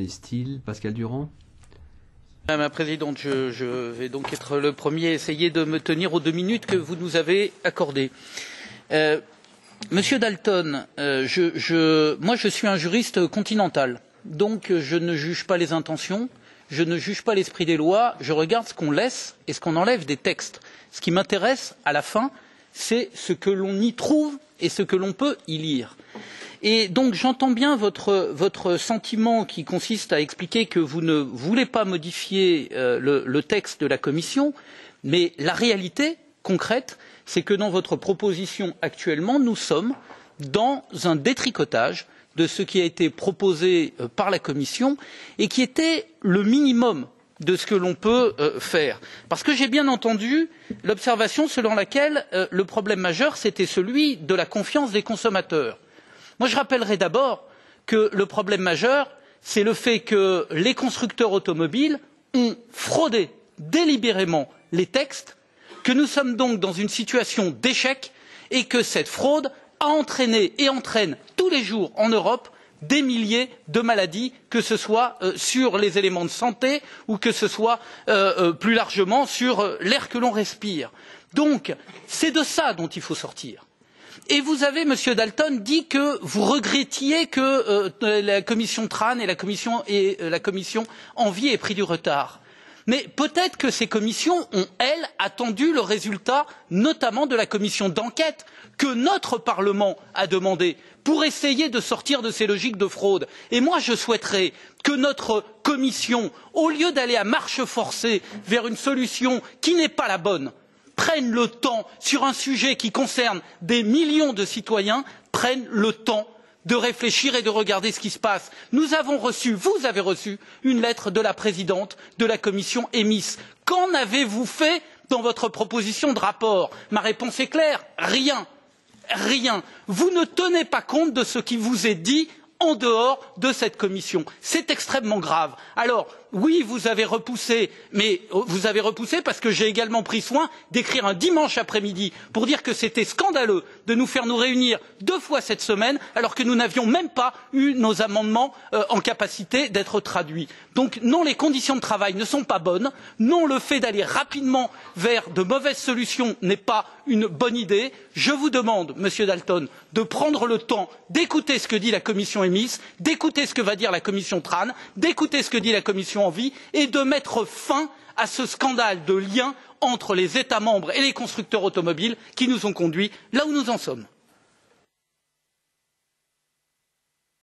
Style, Pascal Durand. Madame la Présidente, je vais donc être le premier à essayer de me tenir aux 2 minutes que vous nous avez accordées. Monsieur Dalton, moi je suis un juriste continental, donc je ne juge pas les intentions, je ne juge pas l'esprit des lois, je regarde ce qu'on laisse et ce qu'on enlève des textes. Ce qui m'intéresse à la fin, c'est ce que l'on y trouve et ce que l'on peut y lire. Et donc j'entends bien votre sentiment qui consiste à expliquer que vous ne voulez pas modifier le texte de la Commission, mais la réalité concrète, c'est que dans votre proposition actuellement, nous sommes dans un détricotage de ce qui a été proposé par la Commission et qui était le minimum de ce que l'on peut faire. Parce que j'ai bien entendu l'observation selon laquelle le problème majeur, c'était celui de la confiance des consommateurs. Moi, je rappellerai d'abord que le problème majeur, c'est le fait que les constructeurs automobiles ont fraudé délibérément les textes, que nous sommes donc dans une situation d'échec et que cette fraude a entraîné et entraîne tous les jours en Europe des milliers de maladies, que ce soit sur les éléments de santé ou que ce soit plus largement sur l'air que l'on respire. Donc, c'est de ça dont il faut sortir. Et vous avez, Monsieur Dalton, dit que vous regrettiez que la commission TRAN et la commission ENVI aient pris du retard. Mais peut-être que ces commissions ont, elles, attendu le résultat, notamment de la commission d'enquête que notre Parlement a demandé pour essayer de sortir de ces logiques de fraude. Et moi, je souhaiterais que notre commission, au lieu d'aller à marche forcée vers une solution qui n'est pas la bonne, prenne le temps sur un sujet qui concerne des millions de citoyens, prenne le temps de réfléchir et de regarder ce qui se passe. Nous avons reçu, vous avez reçu, une lettre de la présidente de la commission EMIS. Qu'en avez-vous fait dans votre proposition de rapport? Ma réponse est claire, rien. Rien. Vous ne tenez pas compte de ce qui vous est dit en dehors de cette commission. C'est extrêmement grave. Alors, oui, vous avez repoussé, mais vous avez repoussé parce que j'ai également pris soin d'écrire un dimanche après-midi pour dire que c'était scandaleux de nous faire nous réunir 2 fois cette semaine alors que nous n'avions même pas eu nos amendements en capacité d'être traduits. Donc non, les conditions de travail ne sont pas bonnes, non, le fait d'aller rapidement vers de mauvaises solutions n'est pas une bonne idée. Je vous demande, Monsieur Dalton, de prendre le temps d'écouter ce que dit la commission EMIS, d'écouter ce que va dire la commission TRAN, d'écouter ce que dit la commission ENVI et de mettre fin à ce scandale de lien entre les États membres et les constructeurs automobiles qui nous ont conduits là où nous en sommes.